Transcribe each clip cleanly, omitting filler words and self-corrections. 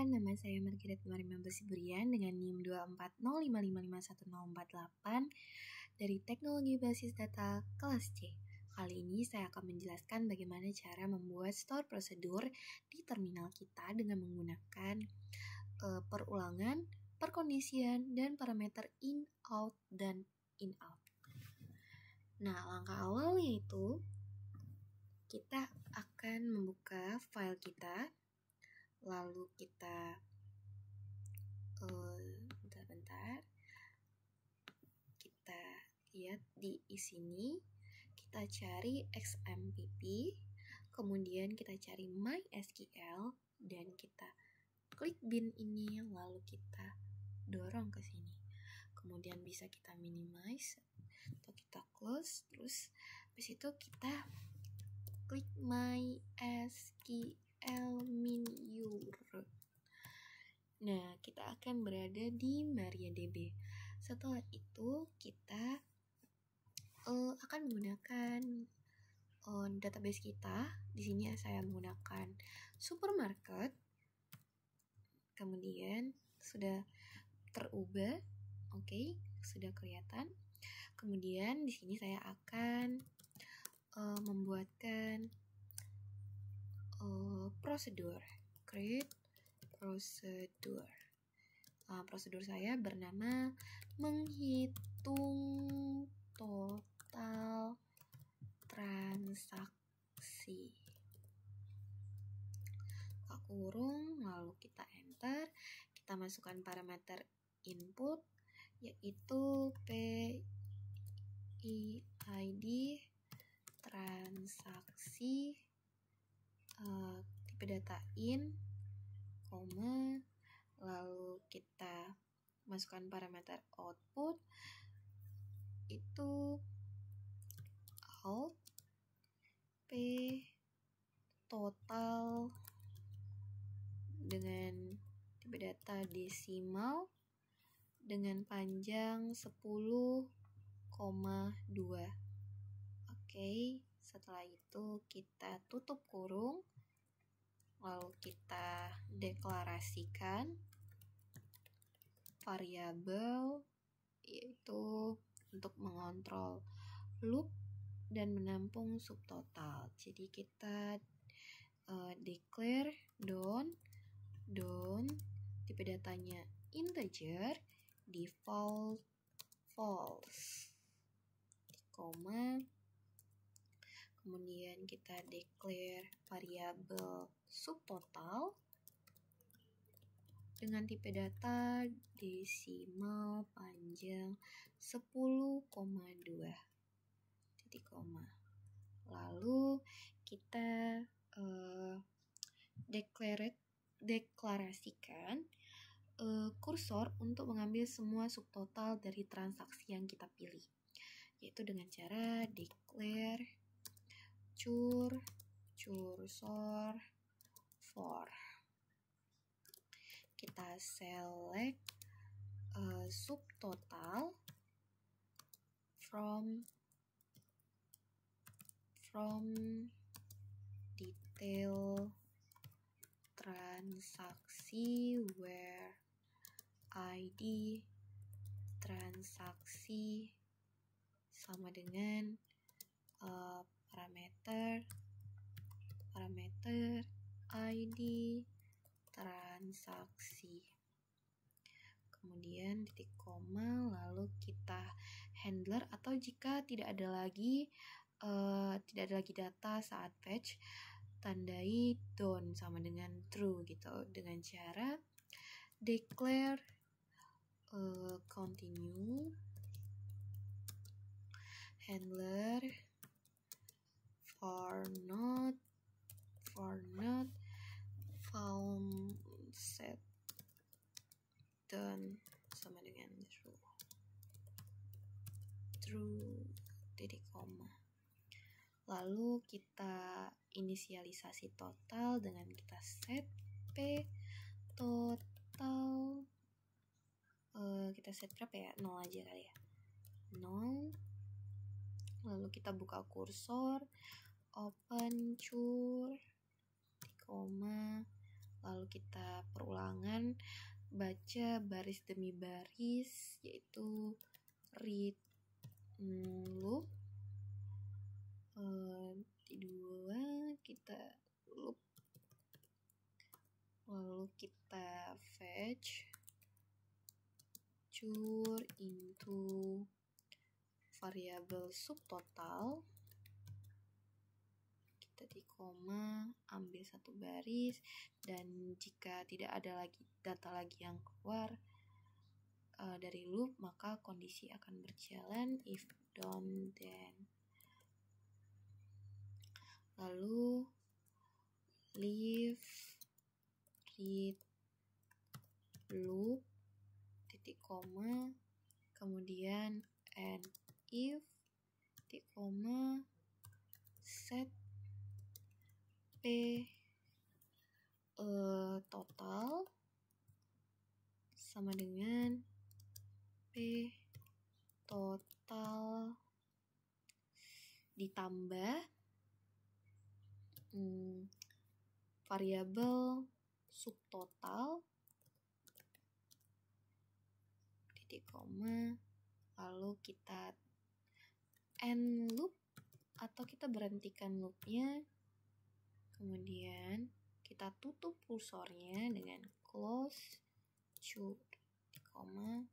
Perkenalkan, nama saya Margaret Marimah Basiburian dengan NIM 240555148 dari Teknologi Basis Data kelas C. Kali ini saya akan menjelaskan bagaimana cara membuat store prosedur di terminal kita dengan menggunakan perulangan, perkondisian, dan parameter in, out, dan in, out. Nah, langkah awal yaitu kita akan membuka file kita. Lalu kita bentar, kita lihat di sini, kita cari XMPP, kemudian kita cari MySQL, dan kita klik bin ini, lalu kita dorong ke sini. Kemudian bisa kita minimize atau kita close, terus habis itu kita klik MySQL Minure. Nah, kita akan berada di MariaDB. Setelah itu kita akan menggunakan database kita. Di sini saya menggunakan supermarket. Kemudian sudah terubah, oke, sudah kelihatan. Kemudian di sini saya akan membuatkan prosedur, create prosedur. Prosedur saya bernama menghitung total transaksi. Buka kurung, lalu kita enter. Kita masukkan parameter input yaitu PID transaksi, tipe data in, lalu kita masukkan parameter output itu out p total dengan tipe data desimal dengan panjang 10,2. Oke, setelah itu kita tutup kurung, lalu kita deklarasikan variabel yaitu untuk mengontrol loop dan menampung subtotal. Jadi kita declare don tipe datanya integer, default false, kemudian kita declare variabel subtotal dengan tipe data desimal panjang 10,2 titik koma. Lalu kita deklarasikan kursor untuk mengambil semua subtotal dari transaksi yang kita pilih, yaitu dengan cara declare cursor for. Kita select subtotal from detail transaksi where ID transaksi sama dengan parameter ID transaksi. Kemudian titik koma, lalu kita handler, atau jika tidak ada lagi data saat fetch, tandai done sama dengan true gitu, dengan cara declare continue handler for not found set done sama dengan true titik koma. Lalu kita inisialisasi total dengan kita set p total, kita set berapa ya, 0 aja kali ya, 0. Lalu kita buka kursor, open cur, koma, lalu kita perulangan baca baris demi baris, yaitu read loop. Di 2 kita loop, lalu kita fetch cure into variable subtotal, kita di koma, ambil satu baris, dan jika tidak ada lagi data lagi yang keluar dari loop, maka kondisi akan berjalan if done then. Lalu leave read loop titik koma, kemudian and if titik koma set p total sama dengan p total ditambah variabel subtotal titik koma, lalu kita end loop atau kita berhentikan loopnya, kemudian kita tutup kursornya dengan close cure titik koma,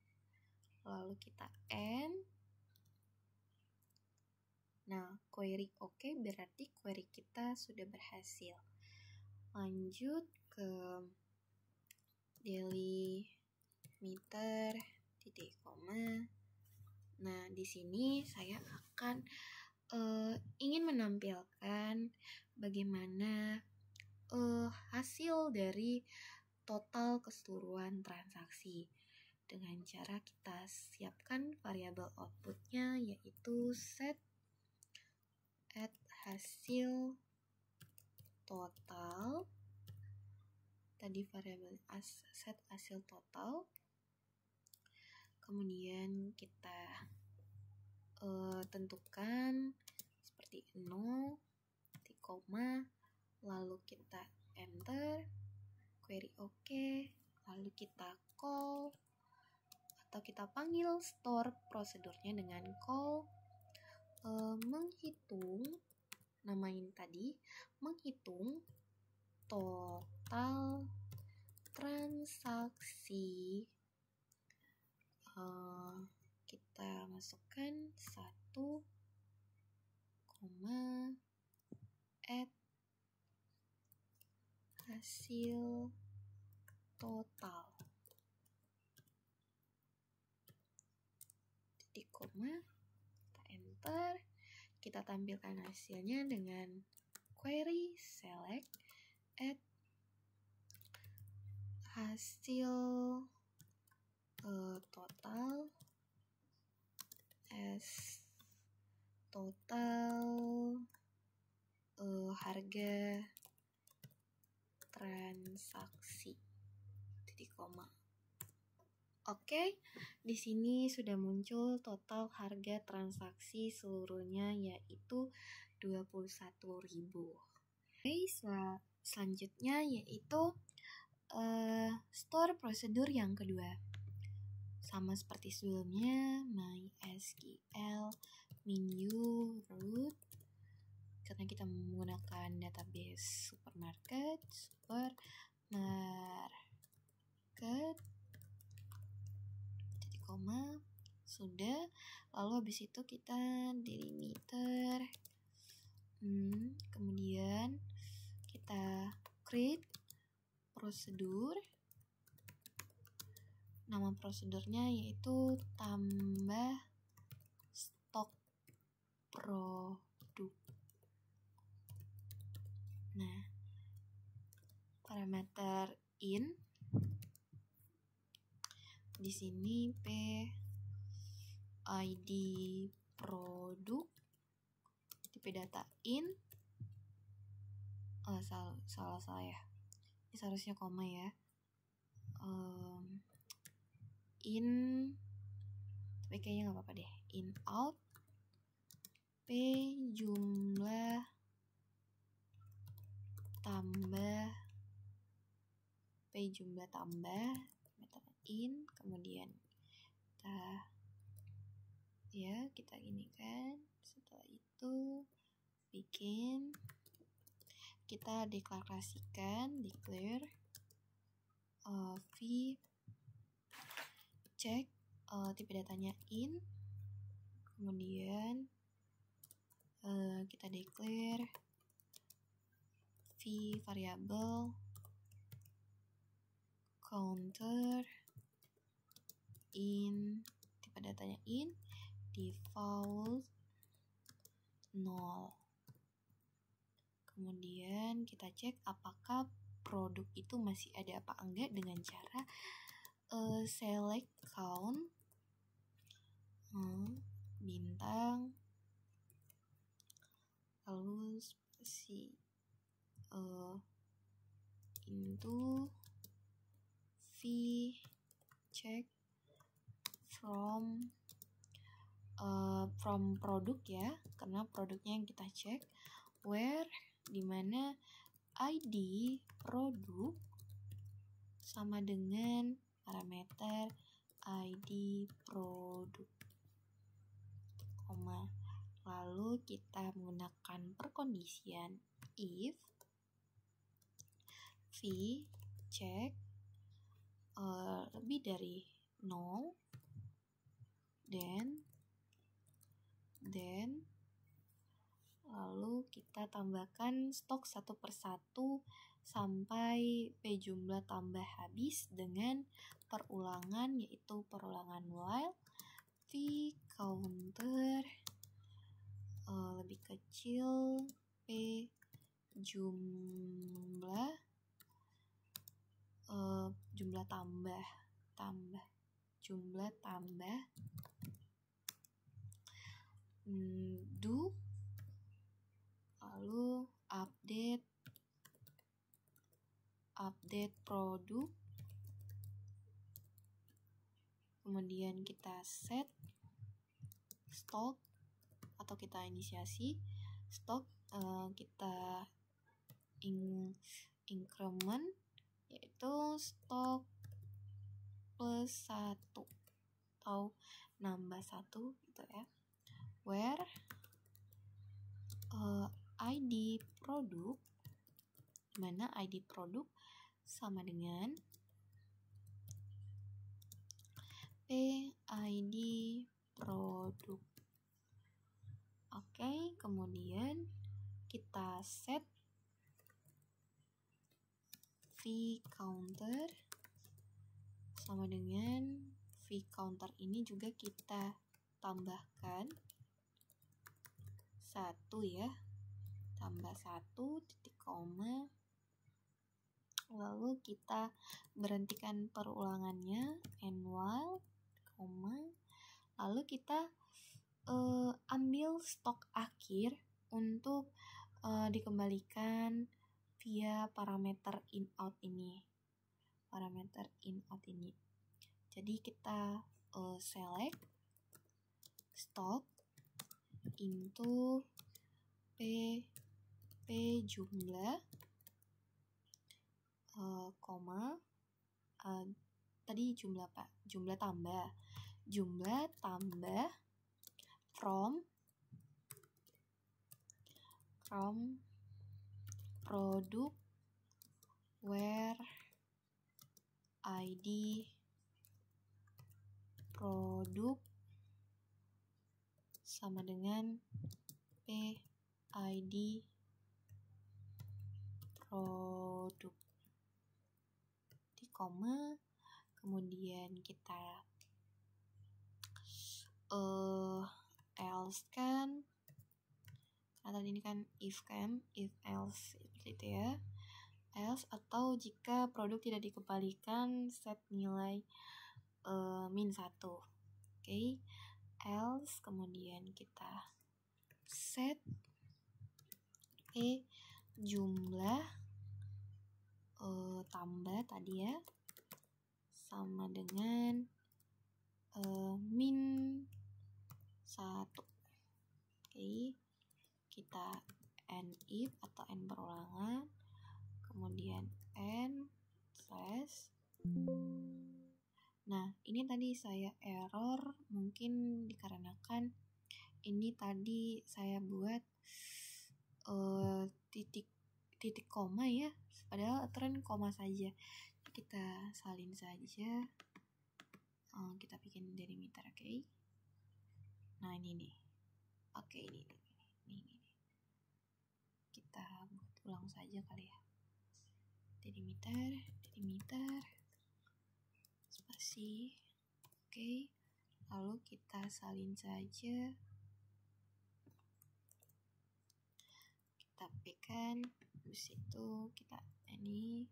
lalu kita end. Nah, query oke, berarti query kita sudah berhasil. Lanjut ke delimiter titik koma. Nah, di sini saya akan ingin menampilkan bagaimana hasil dari total keseluruhan transaksi dengan cara kita siapkan variabel outputnya, yaitu set add hasil total. Tadi variabel set hasil total, kemudian kita tentukan seperti 0 titik koma, lalu kita enter, query oke, lalu kita call atau kita panggil store prosedurnya dengan call menghitung, namain tadi menghitung total transaksi. Kita masukkan 1, add hasil total titik koma, kita enter, kita tampilkan hasilnya dengan query select add hasil total as total harga transaksi titik koma. Oke, di sini sudah muncul total harga transaksi seluruhnya, yaitu 21.000. Oke, selanjutnya yaitu store prosedur yang kedua. Sama seperti sebelumnya, MySQL menu root, karena kita menggunakan database supermarket, titik koma, sudah. Lalu habis itu kita delimiter, kemudian kita create prosedur. Nama prosedurnya yaitu tambah stok produk. Nah, parameter in di sini p id produk, tipe data in, salah saya, ini seharusnya koma ya, in, tapi kayaknya nggak apa-apa deh, in out, p jumlah tambah P jumlah tambah parameter in, kemudian kita ini kan, setelah itu kita deklarasikan declare v check tipe datanya in, kemudian kita declare v variable counter in, tipe datanya in, default 0. Kemudian kita cek apakah produk itu masih ada apa enggak dengan cara select count bintang lalu spasi into v check from produk ya, karena produknya yang kita cek, where dimana ID produk sama dengan parameter ID produk, lalu kita menggunakan perkondisian if v check lebih dari 0, then lalu kita tambahkan stok satu persatu sampai P jumlah tambah habis dengan perulangan, yaitu perulangan while v counter lebih kecil P jumlah tambah do, lalu update produk, kemudian kita set stok atau kita inisiasi stok, kita increment yaitu stok plus 1 atau nambah 1 gitu ya, where ID produk, mana ID produk sama dengan PID produk. Oke, kemudian kita set v counter sama dengan v counter ini juga kita tambahkan 1 ya, tambah 1 titik koma, lalu kita berhentikan perulangannya and while, lalu kita ambil stok akhir untuk dikembalikan via parameter in out ini. Jadi kita select stock into P jumlah tadi jumlah tambah from produk where ID produk sama dengan PID produk di koma, kemudian kita else kan, karena tadi ini kan if else seperti itu ya, else atau jika produk tidak dikembalikan set nilai -1. Oke, else kemudian kita set jumlah tambah tadi ya sama dengan -1. Oke, kita end if atau end berulangan, kemudian end refresh. Nah, ini tadi saya error, mungkin dikarenakan ini tadi saya buat titik koma ya, padahal aturan koma saja. Kita salin saja, kita bikin delimiter, oke? Nah ini nih, oke ini. Kita buat ulang saja kali ya. Delimiter, spasi, oke. Lalu kita salin saja. Kita pekan, habis itu kita ini,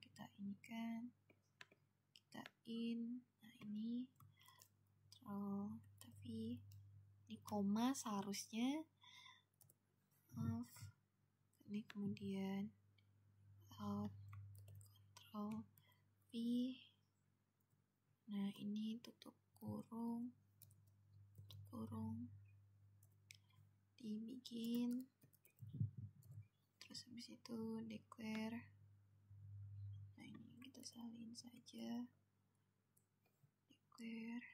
kita ini kan, kita in. Nah ini, tapi ini koma seharusnya. Maaf. Ini kemudian out, Ctrl V. Nah ini tutup kurung, dibikin, terus habis itu declare. Nah ini kita salin saja, declare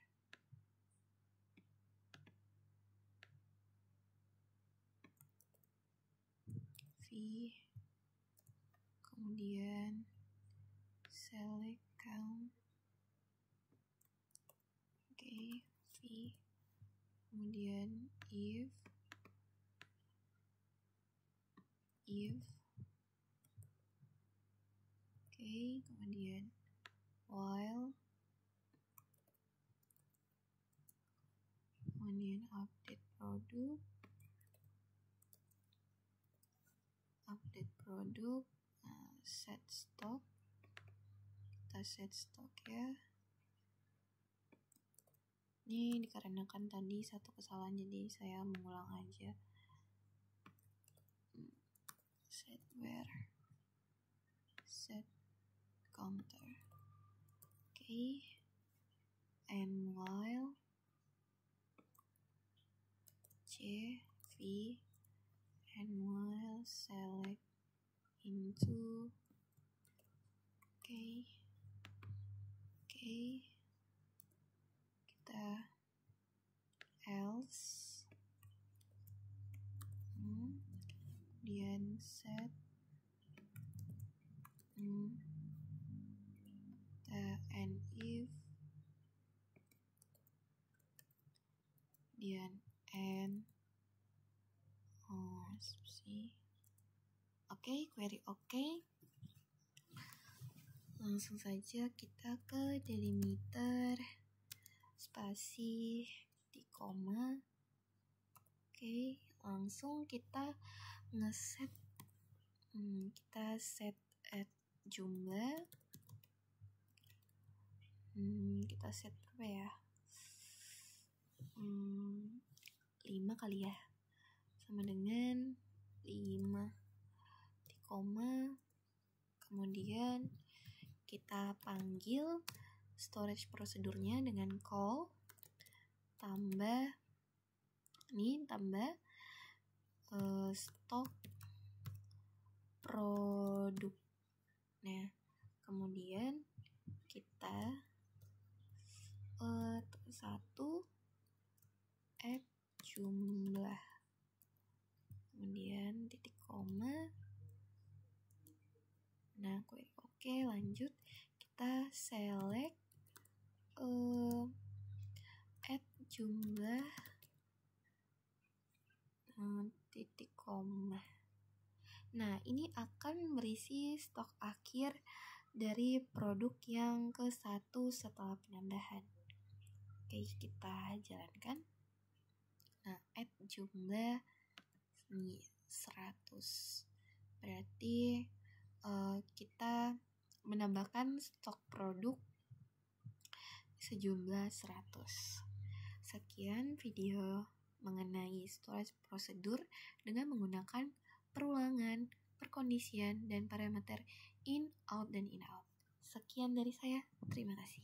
V, kemudian select count, oke, V, kemudian if, oke, kemudian while, kemudian update produk, set stock, kita set stock ya. Ini dikarenakan tadi satu kesalahan, jadi saya mengulang aja. Set where, set counter, oke, and while C, V, and while select into, oke, kita else, kemudian set, and if, kemudian and, oke, query oke. Langsung saja kita ke delimiter, spasi, di koma. Oke, langsung kita ngeset, kita set at jumlah, kita set berapa ya, 5 kali ya, sama dengan 5 di koma. Kemudian kita panggil storage prosedurnya dengan call tambah stok produk. Nah, kemudian kita satu add jumlah, kemudian titik koma. Nah, oke, lanjut kita select add jumlah titik koma. Nah, ini akan berisi stok akhir dari produk yang ke-1 setelah penambahan. Oke, kita jalankan. Nah, add jumlah ini 100. Berarti kita menambahkan stok produk sejumlah 100. Sekian video mengenai storage prosedur dengan menggunakan perulangan, perkondisian, dan parameter in, out, dan in, out. Sekian dari saya, terima kasih.